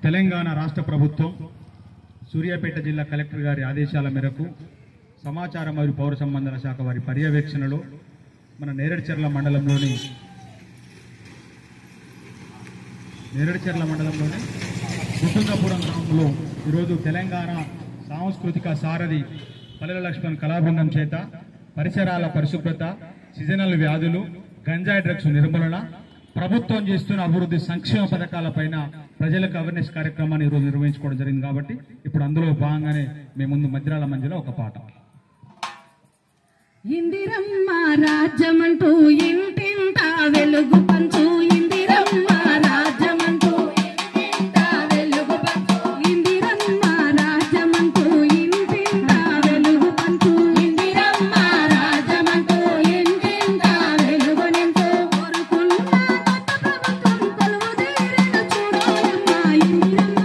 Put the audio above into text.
తెలంగాణ రాష్ట్ర ప్రభుత్వం సూర్యాపేట జిల్లా కలెక్టర్ గారి ఆదేశాల మేరకు సమాచార మరియు పౌర సంబంధాల శాఖ వారి పర్యవేక్షణలో మన నేరేడుచర్ల మండలంలోని కుటుంబపురం గ్రామంలో ఈరోజు తెలంగాణ సాంస్కృతిక సారథి పల్లెల లక్ష్మణ్ కళాబృందం చేత పరిసరాల పరిశుభ్రత, సీజనల్ వ్యాధులు, గంజాయి డ్రగ్స్ నిర్మూలన, ప్రభుత్వం చేస్తున్న అభివృద్ధి సంక్షేమ పథకాలపైన ప్రజలకు అవేర్నెస్ కార్యక్రమాన్ని ఈరోజు నిర్వహించుకోవడం జరిగింది. కాబట్టి ఇప్పుడు అందులో భాగంగానే మీ ముందు మధ్యరాల మధ్యలో ఒక పాట. ఇందిరమ్మ రాజ్యమంటూ ఇంటింట వెలుగు పంచు, ఇందిరమ్మ రాజ్యమంటూ ఇంటింట వెలుగు పంచు, ఇందిరమ్మ రాజ్యమంటూ ఇంటింట వెలుగు పంచు, ఇందిరమ్మ రాజ్యమంటూ ఇంటింట వెలుగు నించు, కోరుకున్న కొత్త ప్రభుత్వం కొలువు తీరిన చూడోయమ్మ ఇందిరమ్మ,